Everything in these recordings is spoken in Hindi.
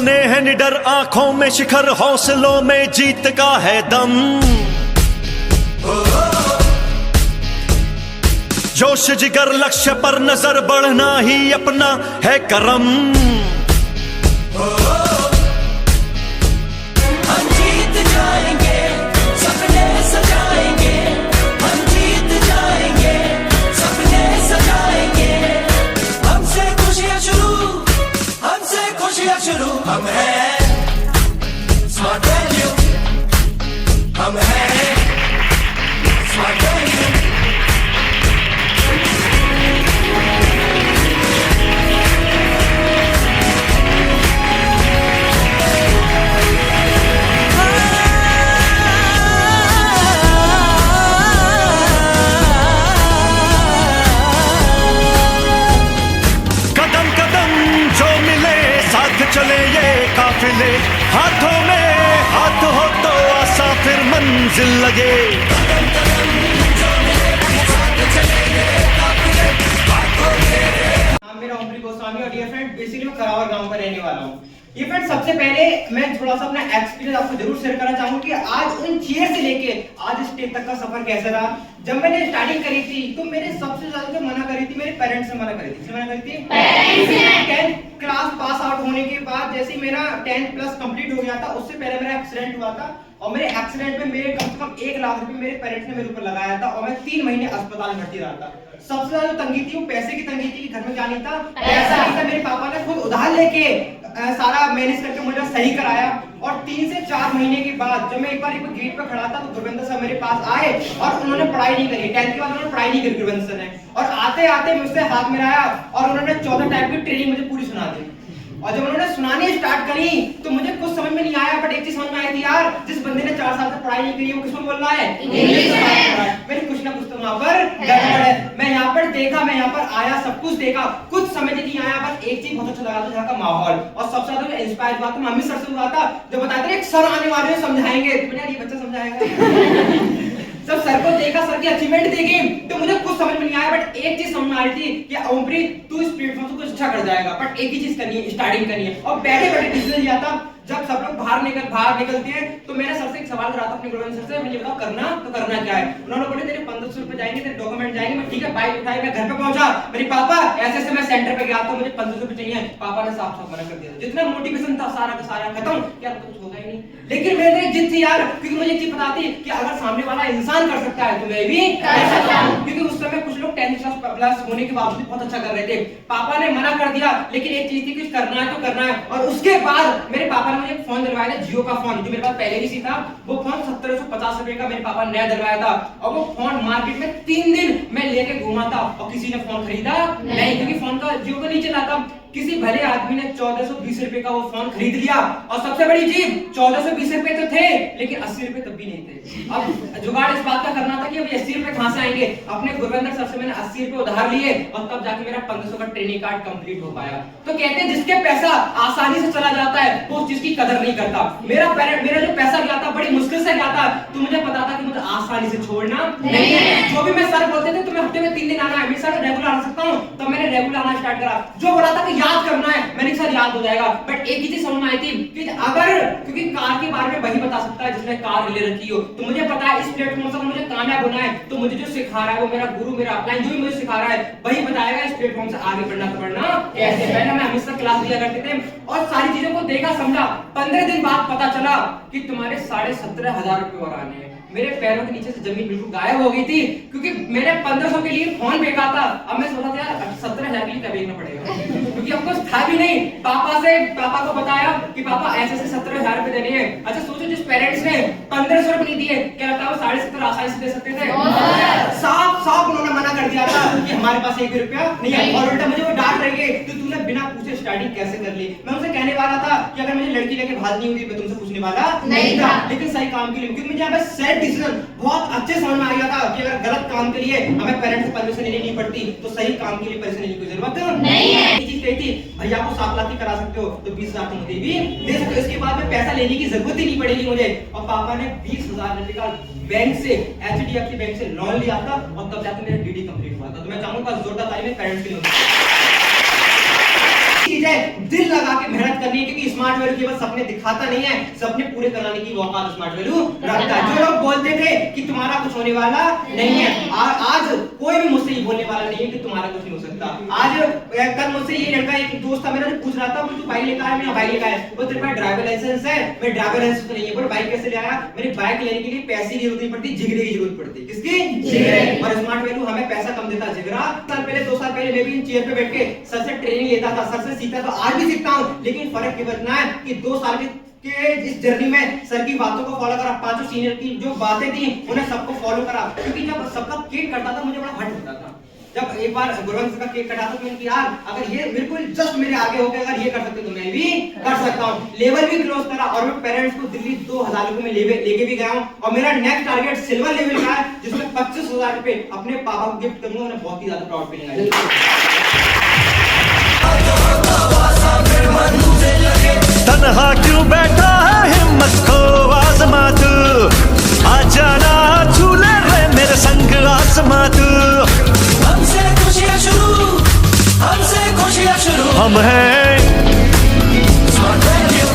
सपने हैं निडर, आंखों में शिखर, हौसलों में जीत का है दम। जोश जिगर, लक्ष्य पर नजर, बढ़ना ही अपना है करम। हम जीत जाएंगे, सपने सजाएंगे, हम जीत जाएंगे, सपने सजाएंगे। हमसे खुशियां शुरू, हमसे खुशियां शुरू। हम हैं स्मार्ट वैल्यू, हम हैं स्मार्ट वैल्यू। कदम कदम जो मिले साथ चले ये काफिले, हाथों में हाथ हो तो आसा फिर मंजिल लगे। मेरा ओमप्री गोस्वामी और डियर फ्रेंड, बेसिकली मैं करावर गांव का रहने वाला हूँ। ये फ्रेंड, सबसे पहले मैं थोड़ा सा अपना एक्सपीरियंस आपको जरूर शेयर करना चाहूंगा कि आज उन चीयर से लेके आज स्टेज तक का सफर कैसा रहा। जब मैंने स्टार्टिंग करी थी तो मेरे सबसे ज्यादा जो मना करी थी मेरे पेरेंट्स ने मना करी थी। किसने मना करी थी? पेरेंट्स ने। 10th क्लास पास आउट होने के बाद जैसे ही मेरा 10th प्लस कंप्लीट हो गया था, उससे पहले मेरा एक्सीडेंट हुआ था और मेरे एक्सीडेंट में मेरे कम से कम 1 लाख रुपए मेरे पेरेंट्स ने मेरे ऊपर लगाया था और मैं 3 महीने अस्पताल में भर्ती रहा था। सबसे ज्यादा जो तंगी थी वो पैसे की तंगी थी कि घर में क्या नहीं था, पैसा नहीं था। मेरे पापा ने खुद उधार लेके सारा मैनेज करके मुझे सही कराया और 3 से 4 महीने के बाद जब मैं एक बार गेट पे खड़ा था तो गुरविंदर सर मेरे पास आए और उन्होंने पढ़ाई नहीं करी। 10th के बाद उन्होंने पढ़ाई नहीं करी गुरविंदर सर ने, और आते आते मुझसे हाथ मिलाया और उन्होंने 14 टाइप की ट्रेनिंग मुझे पूरी सुना दी। और जब उन्होंने सुनानी स्टार्ट करी तो मुझे कुछ समझ में नहीं आया, बट एक चीज समझ में आई थी, यार जिस बंदे ने 4 साल से पढ़ाई नहीं करी वो किसमें बोल रहा है? इंग्लिश में। मेरी कुछ ना कुछ तो वहां पर गड़बड़ है। मैं यहाँ पर देखा, मैं यहाँ पर आया, सब कुछ देखा, कुछ समझ नहीं आया, बस एक चीज बहुत अच्छा लगा था, यहाँ का माहौल। और सबसे ज्यादा मैं इंस्पायर हुआ था मम्मी सर से हुआ था, जो बताते थे एक सर आने वाले हैं समझाएंगे। तो ये बच्चा समझाएगा। जब सर को देखा, सर की अचीवमेंट देखी तो मुझे कुछ समझ में नहीं आया, बट एक चीज समझ में आ रही थी कि ओमप्रीत तू इस प्लेटफॉर्म से कुछ अच्छा कर जाएगा, बट एक ही चीज करनी है, स्टार्टिंग करनी है। और बैठे बैठे डिसीजन लिया था। जब सब लोग बाहर निकलते हैं तो मैंने सर से एक सवाल करा था अपने गुरुविंदर सर से, मुझे बताओ करना क्या है। उन्होंने बोले तेरे 1500 रुपए जाएंगे, तेरे डॉक्यूमेंट जाएंगे। मैं ठीक है, बाइक उठाई, मैं घर पे पहुंचा। मेरे पापा ऐसे मैं सेंटर पे गया तो मुझे 1500 रुपए चाहिए। पापा ने साफ साफ मना कर दिया। जितना मोटिवेशन था सारा का सारा खत्म, यार तो कुछ होगा ही नहीं। लेकिन मेरे एक जिद थी यार, क्योंकि मुझे एक चीज पता थी कि अगर सामने वाला इंसान कर सकता है तो मैं भी कर सकता हूं। क्योंकि उस समय कुछ लोग 10th क्लास प्लस होने के बावजूद बहुत अच्छा कर रहे थे। पापा ने मना कर दिया, लेकिन एक चीज थी कि करना है तो करना है। और उसके बाद मेरे पापा ने मुझे एक फोन दिलवाया, जियो का फोन, जो मेरे पास पहले ही था। वो फोन 1750 रुपए का मेरे पापा ने नया दिलवाया था और वो फोन मार्केट में 3 दिन मैं लेके घूमा था और किसी ने फोन खरीदा नहीं, क्योंकि फोन का जियो का नीचे लाता। किसी भले आदमी ने 1420 रुपए का वो फोन खरीद लिया और सबसे बड़ी चीज 1420 रुपए तो थे लेकिन 80 रुपए तब भी नहीं थे। अब जुगाड़ इस बात का करना था कि अब 80 रुपए कहां से आएंगे। अपने गुरविंदर सर से मैंने 80 रुपए उधार लिए और तब जाके मेरा 1500 का ट्रेनिंग कार्ड कंप्लीट हो पाया। तो कहते हैं जिसके पैसा आसानी से चला जाता है वो उस चीज की कदर नहीं करता। मेरा जो पैसा गया था बड़ी मुश्किल से गया था, तो मुझे पता था कि मुझे आसानी से छोड़ना नहीं है। जो भी मैं सर बोलते थे तुम्हें हफ्ते में 3 दिन आना है, मैं सर रेगुलर आ सकता हूं, तो मैंने रेगुलर आना स्टार्ट करा। जो बोला था कि याद करना है, मैंने सर याद हो जाएगा। बट एक ही चीज समझ में आई थी कि अगर, क्योंकि कार के बारे में वही बता सकता है जिसने कार ले रखी हो, तो मुझे पता है इस प्लेटफॉर्म से मुझे कामयाब होना है तो मुझे जो सिखा रहा है वो मेरा गुरु, मेरा अपलाइन जो भी मुझे सिखा रहा है वही बताएगा इस प्लेटफॉर्म से आगे बढ़ना तो बढ़ना कैसे। पहले मैं हमेशा क्लास लिया करते थे और सारी चीजों को देखा समझा। 15 दिन बाद पता चला कि तुम्हारे 17,500 रुपए और आने हैं। मेरे पैरों के नीचे से जमीन बिल्कुल गायब हो गई थी, क्योंकि मैंने 1500 के लिए फोन फेंका था। अब मैं सोचा था यार 17,000 के लिए क्या बेचना पड़ेगा, क्योंकि अब कुछ था भी नहीं। पापा को बताया कि पापा ऐसे 17,000 रुपए देने हैं। अच्छा सोचो, जिस पेरेंट्स ने 1500 रुपए नहीं दिए, क्या लगता है वो 17.5 आसानी से दे सकते थे? साफ उन्होंने मना कर दिया था कि हमारे पास 1 रुपया नहीं है। और उल्टा मुझे वो डांट रही है कि तूने बिना पूछे स्टार्टिंग कैसे कर ली। मैं उनसे कहने वाला था कि अगर मुझे लड़की लेके भागनी होती मैं तुमसे पूछने वाला नहीं था, लेकिन सही काम के लिए, क्योंकि मुझे यहाँ सेट डिसीजन बहुत अच्छे समझ में आ गया था कि अगर गलत काम के लिए हमें पेरेंट्स से परमिशन लेनी नहीं पड़ती तो सही काम के लिए परमिशन लेने की जरूरत नहीं है। ये चीज कही थी, भैया को 7 लाख की करा सकते हो तो 20,000 तो मुझे भी दे सकते हो, इसके बाद में पैसा लेने की जरूरत ही नहीं पड़ेगी मुझे। और पापा ने 20,000 रुपए का बैंक से, HDFC बैंक से लोन लिया था और तब जाकर मेरा DD कंप्लीट हुआ था। तो मैं चाहूंगा जोरदार ताली में पेरेंट्स के लिए। चीज है दिल लगा के मेहनत करनी है, क्योंकि स्मार्ट वैल्यू केवल सपने दिखाता नहीं है, सपने पूरे कराने की औकात स्मार्ट वैल्यू रखता है। जो लोग बोलते थे कि तुम्हारा कुछ होने वाला नहीं है, आज कोई भी मुझसे ये बोलने वाला नहीं है कि तुम्हारा कुछ नहीं हो सकता। आज कल मुझसे ये लड़का, एक दोस्त था मेरा, जो पूछ रहा था तू बाइक लेकर आया? मेरा बाइक लेकर आया। वो तेरे पास ड्राइवर लाइसेंस है? मेरे ड्राइवर लाइसेंस तो नहीं है। बोले बाइक कैसे ले आया? मेरी बाइक लेने के लिए पैसे की जरूरत नहीं पड़ती, जिगरे की जरूरत पड़ती। किसकी? जिगरे। और स्मार्ट वैल्यू हमें पैसा कम देता, जिगरा। साल पहले 2 साल पहले मैं भी इन चेयर पे बैठ के सर से ट्रेनिंग लेता था, सर से सीखता, तो आज भी सीखता हूँ। लेकिन फर्क ये बतना है कि 2 साल के इस जर्नी में सर की बातों को फॉलो करा, 5 सीनियर की जो बातें थी उन्हें सबको फॉलो करा। क्योंकि जब सबका केक कटता था मुझे बड़ा हट होता था। जब एक बार गुरवंश का केक कटा था तो मैंने यार अगर ये बिल्कुल जस्ट मेरे आगे हो गया, अगर ये कर सकते तो मैं भी कर सकता हूँ। लेवल भी क्रॉस करा और मैं पेरेंट्स को दिल्ली 2000 रुपए में लेके भी गया हूँ। और मेरा नेक्स्ट टारगेट सिल्वर लेवल का है, जिसमें 25,000 रुपए अपने पापा को गिफ्ट करूंगा। उन्हें बहुत ही ज्यादा प्राउड फीलिंग आएगी। तन्हा क्यों बैठा है, हिम्मत को आजमा तू, आ जाना झूले रे मेरे संग आसमा तू। हमसे खुशियां शुरू, हमसे खुशियां शुरू, हम हैं स्मार्ट वैल्यू।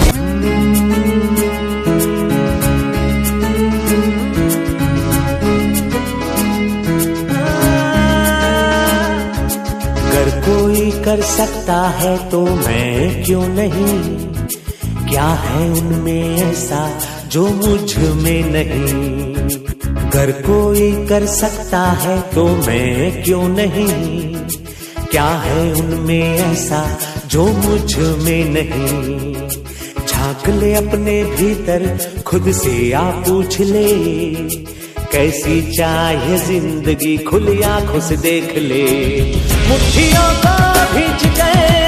अगर कोई कर सकता है तो मैं क्यों नहीं, क्या है उनमें ऐसा जो मुझ में नहीं। अगर कोई कर सकता है तो मैं क्यों नहीं, क्या है उनमें ऐसा जो मुझ में नहीं। झांक ले अपने भीतर, खुद से आ पूछ ले, कैसी चाहे जिंदगी, खुली आंखों से देख ले। मुट्ठियों को भींच गए